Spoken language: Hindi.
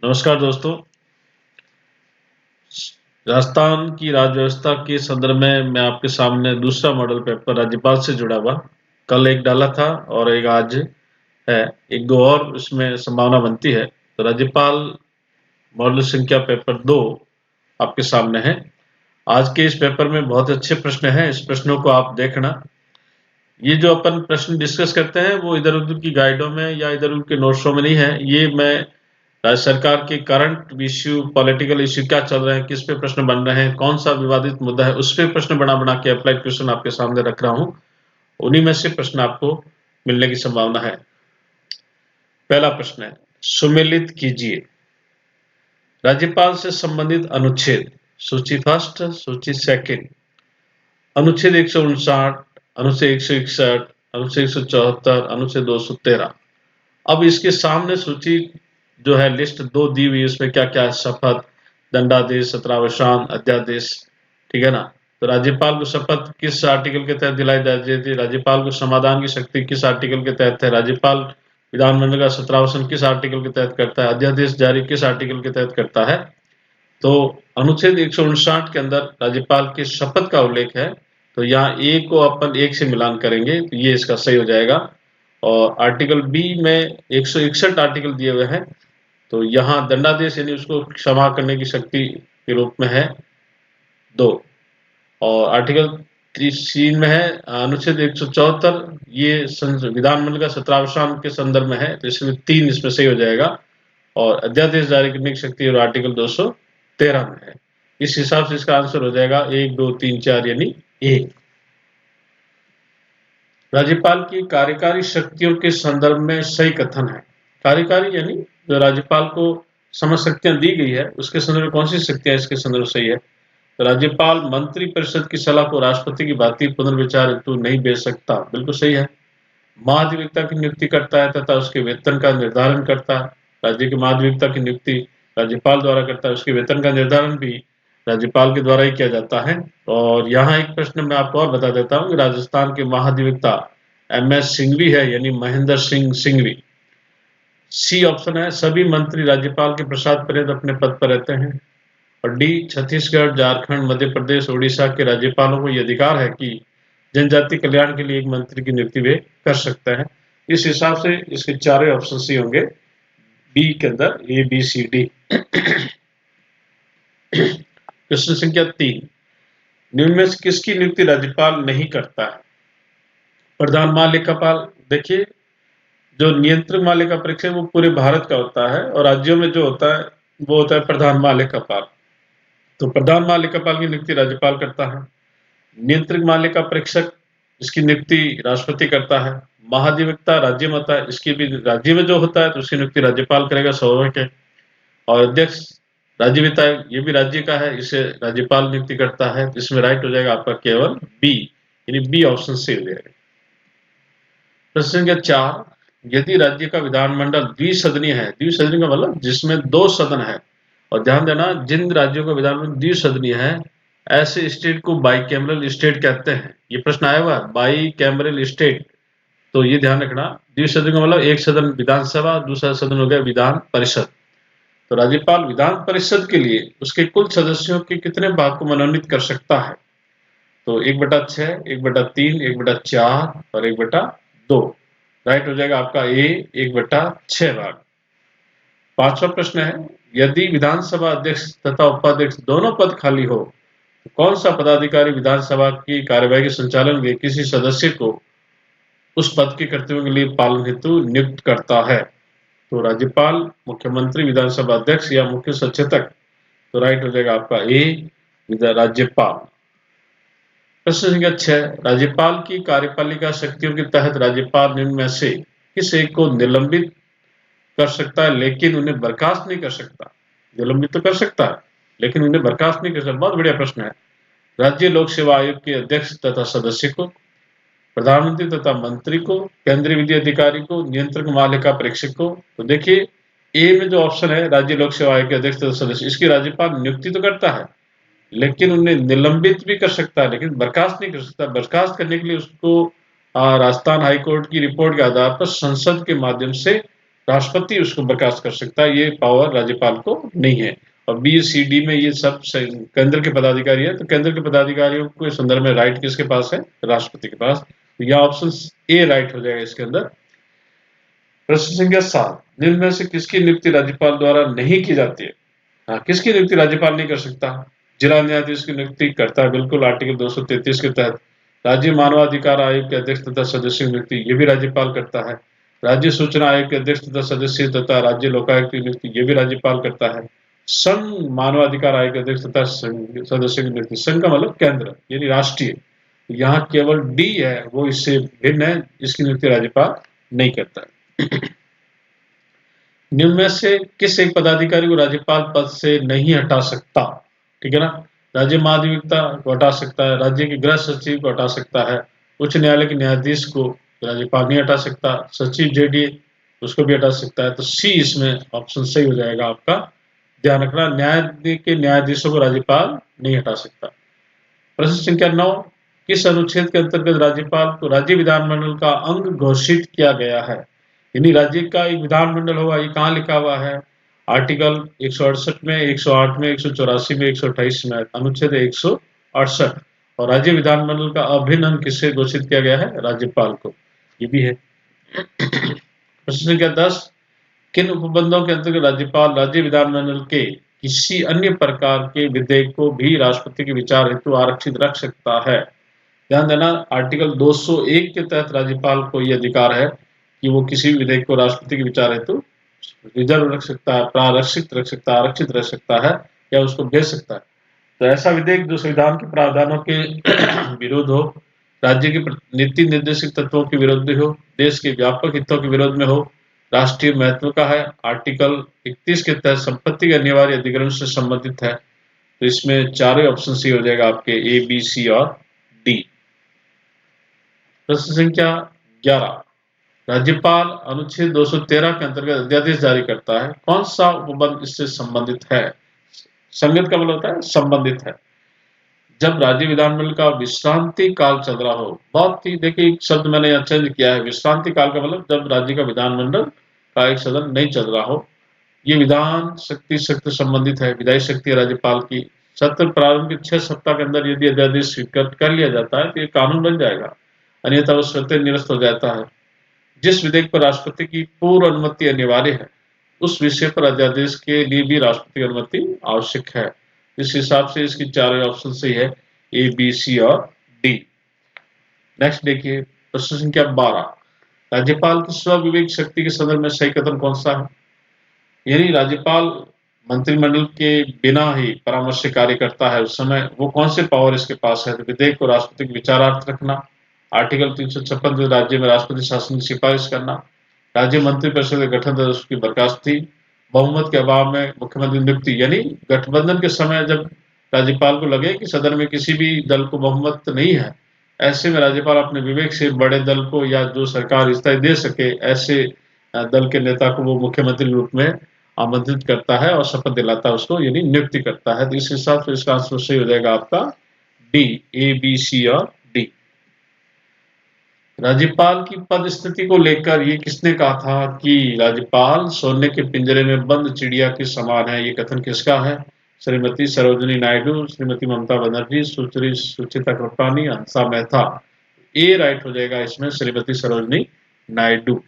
नमस्कार दोस्तों। राजस्थान की राज्य व्यवस्था के संदर्भ में मैं आपके सामने दूसरा मॉडल पेपर राज्यपाल से जुड़ा हुआ कल एक डाला था और एक आज है। एक दो और उसमें संभावना बनती है। तो राज्यपाल मॉडल संख्या पेपर 2 आपके सामने है। आज के इस पेपर में बहुत अच्छे प्रश्न हैं। इस प्रश्नों को आप देखना। ये जो अपन प्रश्न डिस्कस करते हैं वो इधर उधर की गाइडों में या इधर उधर के नोट्सों में नहीं है। ये मैं राज्य सरकार के करंट इश्यू, पॉलिटिकल इश्यू क्या चल रहे हैं, किस पे प्रश्न बन रहे हैं, कौन सा विवादित मुद्दा है, उस पे प्रश्न बना के अप्लाइड क्वेश्चन आपके सामने रख रहा हूं। उन्हीं में से प्रश्न आपको मिलने की संभावना है। पहला प्रश्न है, सुमेलित कीजिए राज्यपाल से संबंधित अनुच्छेद। सूची फर्स्ट, सूची सेकंड। अनुच्छेद 159, अनुच्छेद 161, अनुच्छेद 174, अनुच्छेद 213। अब इसके सामने सूची जो है लिस्ट 2 दी हुई है। उसमें क्या क्या है? शपथ, दंडादेश, सत्रावसान, अध्यादेश। ठीक है ना। तो राज्यपाल को शपथ किस आर्टिकल के तहत दिलाई जाती है? राज्यपाल को समाधान की शक्ति किस आर्टिकल के तहत है? राज्यपाल विधानमंडल का सत्रावसान किस आर्टिकल के तहत करता है? अध्यादेश जारी किस आर्टिकल के तहत करता है? तो अनुच्छेद 159 के अंदर राज्यपाल की शपथ का उल्लेख है। तो यहाँ ए को अपन 1 से मिलान करेंगे तो ये इसका सही हो जाएगा। और आर्टिकल बी में 161 आर्टिकल दिए हुए हैं। तो यहाँ दंडादेश यानी उसको क्षमा करने की शक्ति के रूप में है 2। और आर्टिकल 3 में है अनुच्छेद 174, ये विधानमंडल का सत्रावसान के संदर्भ में है। तो इसमें 3 इसमें सही हो जाएगा। और अध्यादेश जारी करने की शक्ति और आर्टिकल 213 में है। इस हिसाब से इसका आंसर हो जाएगा 1, 2, 3, 4 यानी ए। राज्यपाल की कार्यकारी शक्तियों के संदर्भ में सही कथन है। कार्यकारी यानी जो राज्यपाल को समझ शक्तियां दी गई है उसके संदर्भ में कौन सी शक्तियां इसके संदर्भ सही है? तो राज्यपाल मंत्री परिषद की सलाह को राष्ट्रपति की बातचीत पुनर्विचार हेतु नहीं भेज सकता। बिल्कुल सही है। महाधिवक्ता की नियुक्ति करता है तथा उसके वेतन का निर्धारण करता है। राज्य के महाधिवक्ता की नियुक्ति राज्यपाल द्वारा करता है। उसके वेतन का निर्धारण भी राज्यपाल के द्वारा ही किया जाता है। और यहाँ एक प्रश्न मैं आपको और बता देता हूँ कि राजस्थान के महाधिवक्ता MS सिंघवी है, यानी महेंद्र सिंह सिंघवी। सी ऑप्शन है, सभी मंत्री राज्यपाल के प्रसाद पर्यंत अपने पद पर रहते हैं। और डी, छत्तीसगढ़, झारखंड, मध्य प्रदेश, उड़ीसा के राज्यपालों को यह अधिकार है कि जनजाति कल्याण के लिए एक मंत्री की नियुक्ति वे कर सकते हैं। इस हिसाब से इसके चारों ऑप्शन सी होंगे बी के अंदर, ए बी सी डी। प्रश्न संख्या 3, निम्न में से किसकी नियुक्ति राज्यपाल नहीं करता है? प्रधान महालेखापाल। देखिए, जो नियंत्रक महालेखा परीक्षक वो पूरे भारत का होता है और राज्यों में जो होता है वो होता है प्रधान महालेखापाल। तो प्रधान महालेखापाल की नियुक्ति राज्यपाल करता है। नियंत्रक महालेखा परीक्षक इसकी नियुक्ति राष्ट्रपति करता है। महाधिवक्ता राज्य में होता है, इसकी भी राज्य में जो होता है तो उसकी नियुक्ति राज्यपाल करेगा, स्वाभाविक है। और अध्यक्ष राज्य वित्त आयोग, ये भी राज्य का है, इसे राज्यपाल नियुक्ति करता है। इसमें राइट हो जाएगा आपका केवल बी, यानी बी ऑप्शन से हो जाएगा। प्रश्न संख्या 4, यदि राज्य का विधानमंडल द्विसदनीय है, द्विसदनीय का मतलब जिसमें 2 सदन है, और ध्यान देना जिन राज्यों का विधानमंडल द्विसदनीय है ऐसे स्टेट को बाइकैमरल स्टेट कहते हैं। ये प्रश्न आया हुआ है, बाइकैमरल स्टेट। तो ये ध्यान रखना, द्विसदन का मतलब एक सदन विधानसभा, दूसरा सदन हो गया विधान परिषद। तो राज्यपाल विधान परिषद के लिए उसके कुल सदस्यों के कितने भाग को मनोनीत कर सकता है? तो 1/6, 1/3, 1/4 और 1/2। राइट हो जाएगा आपका ए, 1/6 भाग। 5वां प्रश्न है, यदि विधानसभा अध्यक्ष तथा उपाध्यक्ष दोनों पद खाली हो तो कौन सा पदाधिकारी विधानसभा की कार्यवाही के संचालन के किसी सदस्य को उस पद के कर्तव्यों के लिए पालन हेतु नियुक्त करता है? तो राज्यपाल, मुख्यमंत्री, विधानसभा अध्यक्ष या मुख्य सचेतक। तो राइट हो जाएगा आपका ए, राज्यपाल। प्रश्न संख्या 6, राज्यपाल की कार्यपालिका शक्तियों के तहत राज्यपाल निम्न में से किस एक को निलंबित कर सकता है लेकिन उन्हें बर्खास्त नहीं कर सकता? निलंबित तो कर सकता है लेकिन उन्हें बर्खास्त नहीं कर सकता। बहुत बढ़िया प्रश्न है। राज्य लोक सेवा आयोग के अध्यक्ष तथा सदस्य को, प्रधानमंत्री तथा मंत्री को, केंद्रीय विधि अधिकारी को, नियंत्रक महालेखा परीक्षक को। तो देखिए, ए में जो ऑप्शन है राज्य लोक सेवा आयोग के अध्यक्ष तथा सदस्य, इसकी राज्यपाल नियुक्ति तो करता है लेकिन उन्हें निलंबित भी कर सकता है लेकिन बर्खास्त नहीं कर सकता। बर्खास्त करने के लिए उसको राजस्थान हाईकोर्ट की रिपोर्ट के आधार पर संसद के माध्यम से राष्ट्रपति उसको बर्खास्त कर सकता है, ये पावर राज्यपाल को नहीं है। और बी सी डी में ये सब केंद्र के पदाधिकारी है, तो केंद्र के पदाधिकारियों के संदर्भ में राइट किसके पास है? राष्ट्रपति के पास। तो यह ऑप्शन ए राइट हो जाएगा इसके अंदर। प्रश्न संख्या 7, निम्न में से किसकी नियुक्ति राज्यपाल द्वारा नहीं की जाती है? हाँ, किसकी नियुक्ति राज्यपाल नहीं कर सकता? जिला न्यायाधीश की नियुक्ति करता है, बिल्कुल, आर्टिकल 233 के तहत। राज्य मानवाधिकार आयोग के अध्यक्ष तथा सदस्य की नियुक्ति ये भी राज्यपाल करता है। राज्य सूचना आयोग के अध्यक्ष तथा सदस्य तथा राज्य लोकायुक्त की नियुक्ति ये भी राज्यपाल करता है। संघ मानवाधिकार आयोग के अध्यक्ष तथा सदस्य की नियुक्ति, संघ का मतलब केंद्र यानी राष्ट्रीय, यहाँ केवल डी है वो इससे भिन्न है, इसकी नियुक्ति राज्यपाल नहीं करता है। निम्न में से किस एक पदाधिकारी को राज्यपाल पद से नहीं हटा सकता? ठीक है ना, राज्य महाधिवक्ता को हटा सकता है, राज्य के गृह सचिव को हटा सकता है, उच्च न्यायालय के न्यायाधीश को राज्यपाल नहीं हटा सकता, सचिव जेडीए उसको भी हटा सकता है। तो सी इसमें ऑप्शन सही हो जाएगा आपका। ध्यान रखना, न्यायालय के न्यायाधीशों को राज्यपाल नहीं हटा सकता। प्रश्न संख्या 9, किस अनुच्छेद के अंतर्गत राज्यपाल को राज्य विधानमंडल का अंग घोषित किया गया है? यानी राज्य का एक विधानमंडल होगा, ये कहाँ लिखा हुआ है? आर्टिकल 168 में, 108 में, 184 में, 128 में, अनुच्छेद 168। और राज्य विधानमंडल का अभिन्न अंग किससे घोषित किया गया है? राज्यपाल को, ये भी है। प्रश्न संख्या 10, किन उपबंधों के अंतर्गत राज्यपाल राज्य विधानमंडल के किसी अन्य प्रकार के विधेयक को भी राष्ट्रपति के विचार हेतु आरक्षित रख सकता है? ध्यान देना, आर्टिकल 201 के तहत राज्यपाल को यह अधिकार है कि वो किसी भी विधेयक को राष्ट्रपति के विचार हेतु रिजर्व रख सकता है, प्रारक्षित रख सकता है, आरक्षित रख सकता है, या उसको भेज सकता है। तो ऐसा विधेयक जो संविधान के प्रावधानों के विरोध हो, राज्य के नीति निर्देशक तत्वों के विरुद्ध हो, देश के व्यापक हितों के विरोध में हो, राष्ट्रीय महत्व का है, आर्टिकल 31 के तहत संपत्ति के अनिवार्य अधिग्रहण से संबंधित है। तो इसमें चारों ऑप्शन सी हो जाएगा आपके, ए, बी, सी और डी। प्रश्न संख्या 11, राज्यपाल अनुच्छेद 213 के अंतर्गत अध्यादेश जारी करता है, कौन सा उपबंध इससे संबंधित है? संगत का मतलब होता है संबंधित है। जब राज्य विधानमंडल का विश्रांति काल चल रहा हो, बहुत ही देखिए एक शब्द मैंने यहाँ चेंज किया है, विश्रांति काल का मतलब जब राज्य का विधानमंडल का एक सदन नहीं चल रहा हो। ये विधान शक्ति संबंधित है, विधायी शक्ति है राज्यपाल की। सत्र प्रारंभ के 6 सप्ताह के अंदर यदि अध्यादेश स्वीकृत कर लिया जाता है तो ये कानून बन जाएगा, अन्यथा वो स्वतः निरस्त हो जाता है। जिस विधेयक पर राष्ट्रपति की पूर्व अनुमति अनिवार्य है, उस विषय पर अध्यादेश के लिए भी राष्ट्रपति की अनुमति आवश्यक है। इस हिसाब से इसकी चारों ऑप्शन सही है, ए, बी, सी और डी। नेक्स्ट देखिए, प्रश्न संख्या 12, राज्यपाल की स्वविवेक शक्ति के संदर्भ में सही कथन कौन सा है? यानी राज्यपाल मंत्रिमंडल के बिना ही परामर्श से कार्य करता है, उस समय वो कौन से पावर इसके पास है? तो विधेयक को राष्ट्रपति के विचारार्थ रखना, आर्टिकल 356 राज्य में राष्ट्रपति शासन की सिफारिश करना, राज्य मंत्रिपरिषद के गठन तथा उसकी बर्खास्तगी, बहुमत के अभाव में मुख्यमंत्री नियुक्ति। यानी गठबंधन के समय जब राज्यपाल को लगे कि सदन में किसी भी दल को बहुमत नहीं है, ऐसे में राज्यपाल अपने विवेक से बड़े दल को या जो सरकार स्थायी दे सके ऐसे दल के नेता को वो मुख्यमंत्री रूप में आमंत्रित करता है और शपथ दिलाता है उसको, यानी नियुक्ति करता है। तो इस हिसाब से इसका आंसर सही हो जाएगा आपका डी, ए, बी, सी और डी। राज्यपाल की पद स्थिति को लेकर ये किसने कहा था कि राज्यपाल सोने के पिंजरे में बंद चिड़िया के समान है? ये कथन किसका है? श्रीमती सरोजिनी नायडू, श्रीमती ममता बनर्जी, सुश्री सुचिता कृपलानी, हंसा मेहता। ए राइट हो जाएगा इसमें, श्रीमती सरोजिनी नायडू।